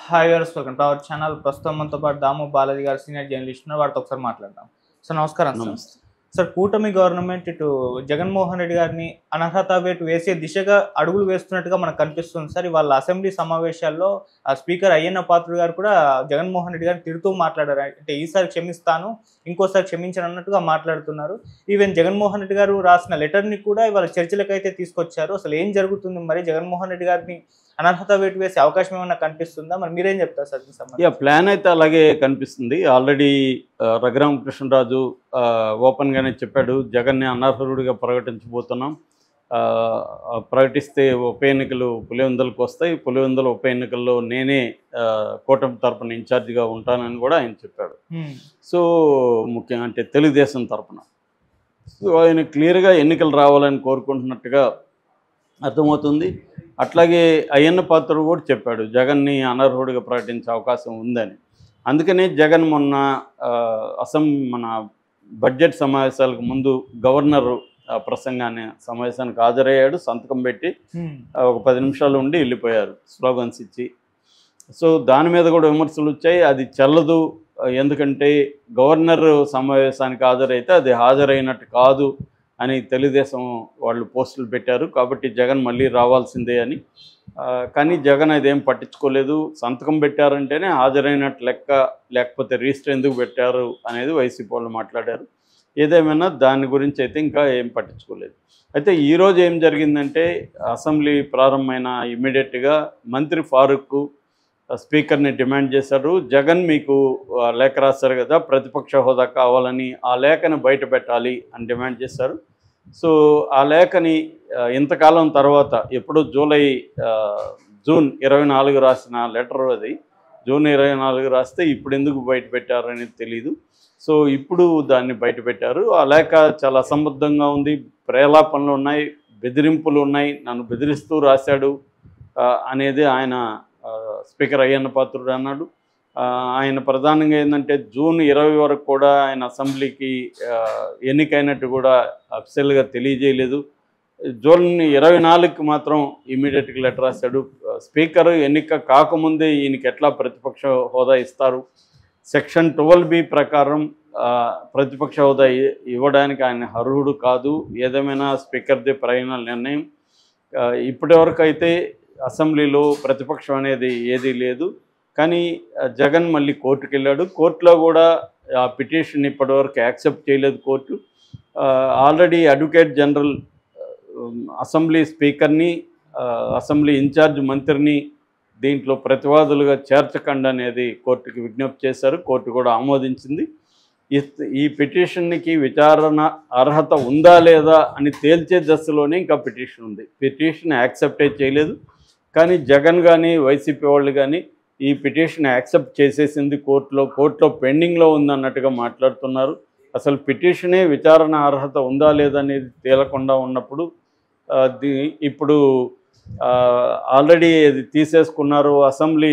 Hi viewers, welcome to our channel. ప్రస్తుతం మనతో పాటు దాము బాలాజీ గారు సీనియర్ జర్నలిస్ట్ ఉన్నారు. వారితో ఒకసారి మాట్లాడదాం. సార్ నమస్కారం. నమస్తే. సార్ కూటమి గవర్నమెంట్ ఇటు జగన్మోహన్ రెడ్డి గారిని అనర్హత వేటు వేసే దిశగా అడుగులు వేస్తున్నట్టుగా మనకు కనిపిస్తుంది. సార్ ఇవాళ అసెంబ్లీ సమావేశాల్లో స్పీకర్ అయ్యన్న పాత్రుడు గారు కూడా జగన్మోహన్ రెడ్డి గారిని తిడుతూ మాట్లాడారు. అంటే ఈసారి క్షమిస్తాను, ఇంకోసారి క్షమించను అన్నట్టుగా మాట్లాడుతున్నారు. ఈవెన్ జగన్మోహన్ రెడ్డి గారు రాసిన లెటర్ని కూడా ఇవాళ చర్చలకైతే తీసుకొచ్చారు. అసలు ఏం జరుగుతుంది, మరి జగన్మోహన్ రెడ్డి గారిని అనర్హత వేటు వేసే అవకాశం ఏమైనా కనిపిస్తుందా? మరి మీరేం చెప్తారు సార్ దీనికి సంబంధించి? ప్లాన్ అయితే అలాగే కనిపిస్తుంది. ఆల్రెడీ రఘురామకృష్ణరాజు ఓపెన్గానే చెప్పాడు, జగన్ని అనర్హుడిగా ప్రకటించబోతున్నాం. ప్రకటిస్తే ఉప ఎన్నికలు పులివెందులకు వస్తాయి, పులివెందుల ఉప ఎన్నికల్లో నేనే కూటమి తరపున ఇన్ఛార్జిగా ఉంటానని కూడా ఆయన చెప్పాడు. సో ముఖ్యంగా అంటే తెలుగుదేశం తరపున సో ఆయన క్లియర్గా ఎన్నికలు రావాలని కోరుకుంటున్నట్టుగా అర్థమవుతుంది. అట్లాగే అయ్యన్న పాత్రుడు కూడా చెప్పాడు జగన్ని అనర్హుడిగా ప్రకటించే అవకాశం ఉందని. అందుకనే జగన్ మొన్న మన బడ్జెట్ సమావేశాలకు ముందు గవర్నర్ ప్రసంగాన్ని సమావేశానికి హాజరయ్యాడు, సంతకం పెట్టి ఒక 10 నిమిషాలు ఉండి వెళ్ళిపోయారు స్లోగన్స్ ఇచ్చి. సో దాని మీద కూడా విమర్శలు వచ్చాయి. అది చెల్లదు, ఎందుకంటే గవర్నర్ సమావేశానికి హాజరైతే అది హాజరైనట్టు కాదు అని తెలుగుదేశం వాళ్ళు పోస్టులు పెట్టారు. కాబట్టి జగన్ మళ్ళీ రావాల్సిందే అని. కానీ జగన్ అదేం పట్టించుకోలేదు. సంతకం పెట్టారంటేనే హాజరైనట్టు లెక్క, లేకపోతే రిజిస్టర్ ఎందుకు పెట్టారు అనేది వైసీపీ వాళ్ళు మాట్లాడారు. ఏదేమైనా దాని గురించి అయితే ఇంకా ఏం పట్టించుకోలేదు. అయితే ఈరోజు ఏం జరిగిందంటే అసెంబ్లీ ప్రారంభమైన ఇమ్మీడియట్గా మంత్రి ఫారూక్ స్పీకర్ని డిమాండ్ చేశారు. జగన్ మీకు లేఖ రాశారు కదా, ప్రతిపక్ష హోదా కావాలని, ఆ లేఖని బయట పెట్టాలి అని డిమాండ్ చేశారు. సో ఆ లేఖని ఇంతకాలం తర్వాత ఎప్పుడు జూన్ 24 రాసిన లెటర్ అది. జూన్ 24 రాస్తే ఇప్పుడు ఎందుకు బయట పెట్టారు అనేది తెలీదు. సో ఇప్పుడు దాన్ని బయట పెట్టారు. ఆ లేఖ చాలా అసంబద్ధంగా ఉంది, ప్రేలాపనలు ఉన్నాయి, బెదిరింపులు ఉన్నాయి, నన్ను బెదిరిస్తూ రాశాడు అనేది ఆయన స్పీకర్ అయ్యన్న పాత్రుడు అన్నాడు. ఆయన ప్రధానంగా ఏంటంటే జూన్ 20 వరకు కూడా ఆయన అసెంబ్లీకి ఎన్నికైనట్టు కూడా అఫీషియల్గా తెలియజేయలేదు. జూన్ 24కి మాత్రం ఇమీడియట్గా లెటర్ రాశాడు. స్పీకర్ ఎన్నిక కాకముందే ఈయనకి ఎట్లా ప్రతిపక్ష హోదా ఇస్తారు, సెక్షన్ 12B ప్రకారం ప్రతిపక్ష హోదా ఇవ్వడానికి ఆయన అర్హుడు కాదు. ఏదేమైనా స్పీకర్ది ఫైనల్ నిర్ణయం. ఇప్పటివరకు అయితే అసెంబ్లీలో ప్రతిపక్షం అనేది ఏదీ లేదు. కానీ జగన్ మళ్ళీ కోర్టుకు వెళ్ళాడు. కోర్టులో కూడా ఆ పిటిషన్ ఇప్పటివరకు యాక్సెప్ట్ చేయలేదు court. Already advocate general assembly స్పీకర్ని, అసెంబ్లీ ఇన్ఛార్జ్ మంత్రిని దీంట్లో ప్రతివాదులుగా చేర్చకండి అనేది కోర్టుకి విజ్ఞప్తి చేశారు. కోర్టు కూడా ఆమోదించింది. ఈ పిటిషన్కి విచారణ అర్హత ఉందా లేదా అని తేల్చే దశలోనే ఇంకా పిటిషన్ ఉంది. పిటిషన్ యాక్సెప్టే చేయలేదు. కానీ జగన్ కానీ వైసీపీ వాళ్ళు కానీ ఈ పిటిషన్ యాక్సెప్ట్ చేసేసింది కోర్టులో పెండింగ్లో ఉందన్నట్టుగా మాట్లాడుతున్నారు. అసలు పిటిషనే విచారణ అర్హత ఉందా లేదా అనేది తేలకుండా ఉన్నప్పుడు ఇప్పుడు ఆల్రెడీ అది తీసేసుకున్నారు. అసెంబ్లీ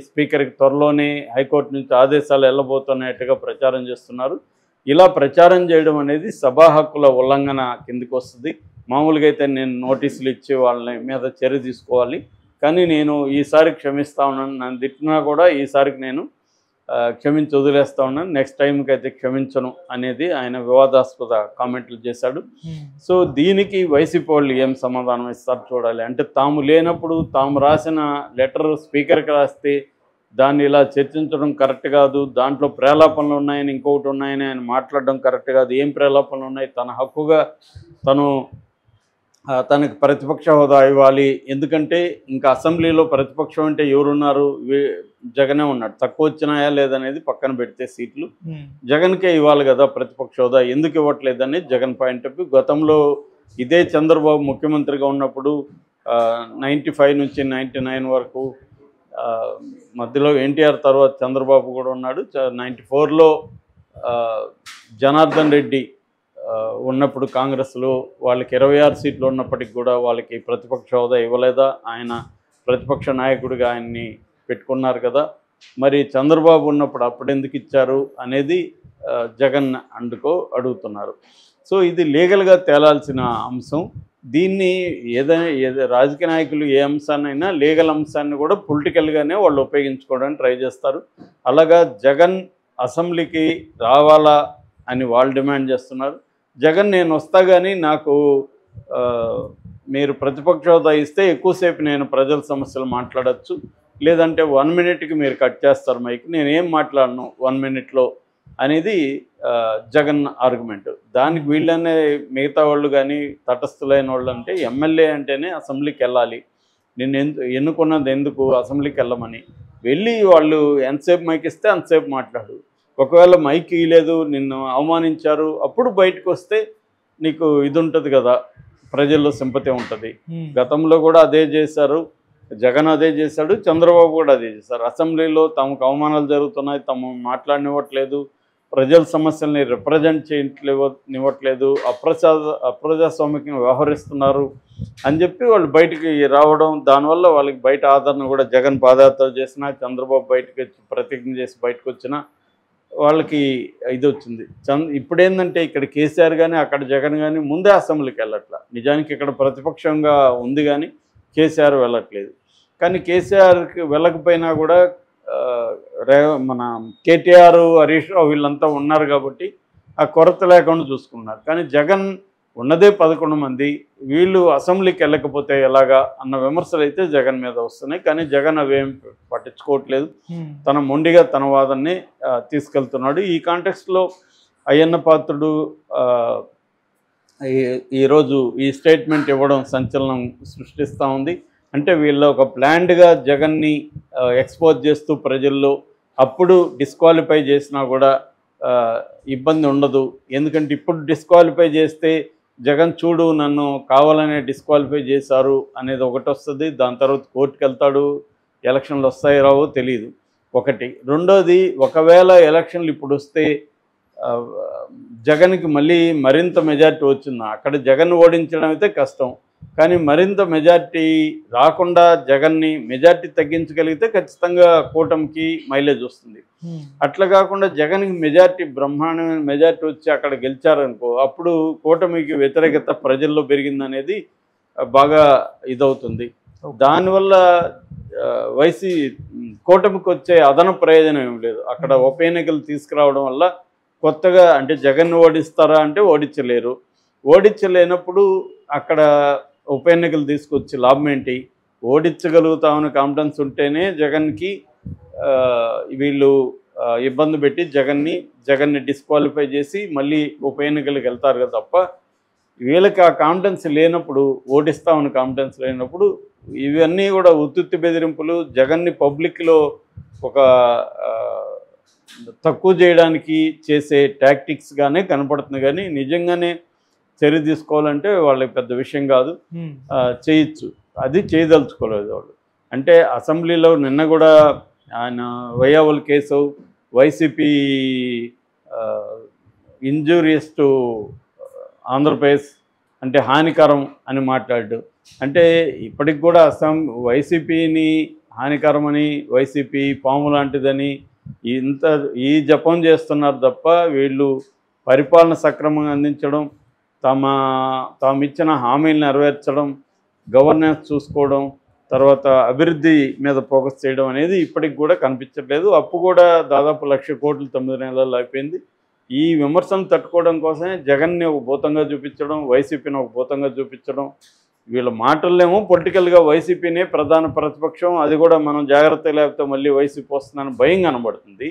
స్పీకర్కి త్వరలోనే హైకోర్టు నుంచి ఆదేశాలు వెళ్ళబోతున్నట్టుగా ప్రచారం చేస్తున్నారు. ఇలా ప్రచారం చేయడం అనేది సభా హక్కుల ఉల్లంఘన కిందికి వస్తుంది. మామూలుగా అయితే నేను నోటీసులు ఇచ్చి వాళ్ళ మీద చర్య తీసుకోవాలి, కానీ నేను ఈసారి క్షమిస్తా ఉన్నాను, నన్ను తిట్టినా కూడా ఈసారికి నేను క్షమించి వదిలేస్తా ఉన్నాను, నెక్స్ట్ టైంకి అయితే క్షమించను అనేది ఆయన వివాదాస్పద కామెంట్లు చేశాడు. సో దీనికి వైసీపీ వాళ్ళు ఏం సమాధానం ఇస్తారు చూడాలి. అంటే తాము లేనప్పుడు తాము రాసిన లెటర్ స్పీకర్కి రాస్తే దాన్ని ఇలా చర్చించడం కరెక్ట్ కాదు, దాంట్లో ప్రేలాపనలు ఉన్నాయని ఇంకొకటి ఉన్నాయని ఆయన మాట్లాడడం కరెక్ట్ కాదు. ఏం ప్రేలాపనలు ఉన్నాయి, తన హక్కుగా తనకు ప్రతిపక్ష హోదా ఇవ్వాలి. ఎందుకంటే ఇంకా అసెంబ్లీలో ప్రతిపక్షం అంటే ఎవరున్నారు, జగనే ఉన్నాడు. తక్కువ వచ్చినాయా లేదనేది పక్కన పెడితే సీట్లు జగన్కే ఇవ్వాలి కదా ప్రతిపక్ష హోదా, ఎందుకు ఇవ్వట్లేదని జగన్ పాయింట్ ఆఫ్ వ్యూ. గతంలో ఇదే చంద్రబాబు ముఖ్యమంత్రిగా ఉన్నప్పుడు 95 నుంచి 99 వరకు, మధ్యలో ఎన్టీఆర్ తర్వాత చంద్రబాబు కూడా ఉన్నాడు. 94లో జనార్దన్ రెడ్డి ఉన్నప్పుడు కాంగ్రెస్లో వాళ్ళకి 26 సీట్లు ఉన్నప్పటికి కూడా వాళ్ళకి ప్రతిపక్ష హోదా ఇవ్వలేదా? ఆయన ప్రతిపక్ష నాయకుడిగా ఆయన్ని పెట్టుకున్నారు కదా, మరి చంద్రబాబు ఉన్నప్పుడు అప్పుడెందుకు ఇచ్చారు అనేది జగన్ అడుగుతున్నారు. సో ఇది లీగల్గా తేలాల్సిన అంశం. దీన్ని ఏదైనా రాజకీయ నాయకులు ఏ అంశాన్నైనా లీగల్ అంశాన్ని కూడా పొలిటికల్గానే వాళ్ళు ఉపయోగించుకోవడానికి ట్రై చేస్తారు. అలాగా జగన్ అసెంబ్లీకి రావాలా అని వాళ్ళు డిమాండ్ చేస్తున్నారు. జగన్ నేను వస్తా కానీ నాకు మీరు ప్రతిపక్ష హోదా ఇస్తే ఎక్కువసేపు నేను ప్రజల సమస్యలు మాట్లాడచ్చు, లేదంటే 1 మినిట్కి మీరు కట్ చేస్తారు మైక్, నేనేం మాట్లాడను 1 మినిట్లో అనేది జగన్ ఆర్గ్యుమెంట్. దానికి వీళ్ళనే మిగతా వాళ్ళు కానీ తటస్థులైన వాళ్ళు అంటే ఎమ్మెల్యే అంటేనే అసెంబ్లీకి వెళ్ళాలి, నిన్ను ఎన్నుకున్నది ఎందుకు అసెంబ్లీకి వెళ్ళమని, వెళ్ళి వాళ్ళు ఎంతసేపు మైక్ ఇస్తే అంతసేపు మాట్లాడు. ఒకవేళ మైక్ ఇవ్వలేదు, నిన్ను అవమానించారు, అప్పుడు బయటకు వస్తే నీకు ఇది ఉంటుంది కదా, ప్రజల్లో సింపతి ఉంటుంది. గతంలో కూడా అదే చేశారు, జగన్ అదే చేశాడు, చంద్రబాబు కూడా అదే చేశారు. అసెంబ్లీలో తమకు అవమానాలు జరుగుతున్నాయి, తమ మాట్లాడనివ్వట్లేదు, ప్రజల సమస్యల్ని రిప్రజెంట్ చేయనివ్వట్లేదు, అప్రజాస్వామికంగా వ్యవహరిస్తున్నారు అని చెప్పి వాళ్ళు బయటికి రావడం, దానివల్ల వాళ్ళకి బయట ఆదరణ కూడా జగన్ పాదయాత్ర చేసినా, చంద్రబాబు బయటకు వచ్చి ప్రతిజ్ఞ చేసి బయటకు వచ్చినా వాళ్ళకి ఇది వచ్చింది. ఇప్పుడేంటంటే ఇక్కడ కేసీఆర్ కానీ అక్కడ జగన్ కానీ ముందే అసెంబ్లీకి వెళ్ళట్లా. నిజానికి ఇక్కడ ప్రతిపక్షంగా ఉంది కానీ కేసీఆర్ వెళ్ళట్లేదు. కానీ కేసీఆర్కి వెళ్ళకపోయినా కూడా మన కేటీఆర్, హరీష్ రావు వీళ్ళంతా ఉన్నారు కాబట్టి ఆ కొరత లేకుండా చూసుకున్నారు. కానీ జగన్ ఉన్నదే 11 మంది, వీళ్ళు అసెంబ్లీకి వెళ్ళకపోతే ఎలాగా అన్న విమర్శలు అయితే జగన్ మీద వస్తున్నాయి. కానీ జగన్ అవేం పట్టించుకోవట్లేదు, తన మొండిగా తన వాదనని తీసుకెళ్తున్నాడు. ఈ కాంటెక్స్ట్లో అయ్యన్న పాత్రుడు ఈరోజు ఈ స్టేట్మెంట్ ఇవ్వడం సంచలనం సృష్టిస్తూ ఉంది. అంటే వీళ్ళు ఒక ప్లాన్డ్గా జగన్ని ఎక్స్పోజ్ చేస్తూ ప్రజల్లో అప్పుడు డిస్క్వాలిఫై చేసినా కూడా ఇబ్బంది ఉండదు, ఎందుకంటే ఇప్పుడు డిస్క్వాలిఫై చేస్తే జగన్ చూడు నన్ను కావాలనే డిస్క్వాలిఫై చేశారు అనేది ఒకటి వస్తుంది. దాని తర్వాత కోర్టుకు వెళ్తాడు, ఎలక్షన్లు వస్తాయి రావో తెలియదు ఒకటి. రెండోది, ఒకవేళ ఎలక్షన్లు ఇప్పుడు వస్తే జగన్కి మళ్ళీ మరింత మెజార్టీ వచ్చిందా, అక్కడ జగన్ ఓడించడం అయితే కష్టం, కానీ మరింత మెజార్టీ రాకుండా జగన్ని మెజార్టీ తగ్గించగలిగితే ఖచ్చితంగా కూటమికి మైలేజ్ వస్తుంది. అట్లా కాకుండా జగన్కి మెజార్టీ బ్రహ్మాండమైన మెజార్టీ వచ్చి అక్కడ గెలిచారనుకో, అప్పుడు కూటమికి వ్యతిరేకత ప్రజల్లో పెరిగిందనేది బాగా ఇదవుతుంది. దానివల్ల కూటమికి వచ్చే అదన ప్రయోజనం ఏం లేదు. అక్కడ ఉప ఎన్నికలు తీసుకురావడం వల్ల కొత్తగా అంటే జగన్ ఓడిస్తారా అంటే ఓడించలేరు. ఓడించలేనప్పుడు అక్కడ ఉప ఎన్నికలు తీసుకొచ్చి లాభం ఏంటి? ఓడించగలుగుతామని కాన్ఫిడెన్స్ ఉంటేనే జగన్కి వీళ్ళు ఇబ్బంది పెట్టి జగన్ని డిస్క్వాలిఫై చేసి మళ్ళీ ఉప ఎన్నికలకు వెళ్తారు కదా. తప్ప వీళ్ళకి ఆ కాన్ఫిడెన్స్ లేనప్పుడు, ఓడిస్తామని కాన్ఫిడెన్స్ లేనప్పుడు ఇవన్నీ కూడా ఉత్తుత్తి బెదిరింపులు, జగన్ని పబ్లిక్లో ఒక తక్కువ చేయడానికి చేసే టాక్టిక్స్గానే కనపడుతుంది. కానీ నిజంగానే చర్య తీసుకోవాలంటే వాళ్ళకి పెద్ద విషయం కాదు, చేయొచ్చు. అది చేయదలుచుకోలేదు వాళ్ళు. అంటే అసెంబ్లీలో నిన్న కూడా ఆయన వైయావుల case, YCP injurious to Andhra Pradesh అంటే హానికరం అని మాట్లాడు. అంటే ఇప్పటికి కూడా వైసీపీని హానికరమని, వైసీపీ పాము లాంటిదని ఈ జపం చేస్తున్నారు తప్ప వీళ్ళు పరిపాలన సక్రమంగా అందించడం, తామిచ్చిన హామీలు నెరవేర్చడం, గవర్నెన్స్ చూసుకోవడం, తర్వాత అభివృద్ధి మీద ఫోకస్ చేయడం అనేది ఇప్పటికి కూడా కనిపించట్లేదు. అప్పు కూడా దాదాపు 1,00,000 కోట్లు 9 నెలల్లో అయిపోయింది. ఈ విమర్శను తట్టుకోవడం కోసమే జగన్ని ఒక భూతంగా చూపించడం, వైసీపీని ఒక భూతంగా చూపించడం. వీళ్ళ మాటల్లేమో పొలిటికల్గా వైసీపీనే ప్రధాన ప్రతిపక్షం, అది కూడా మనం జాగ్రత్త లేకపోతే మళ్ళీ వైసీపీ వస్తుందని భయం కనబడుతుంది.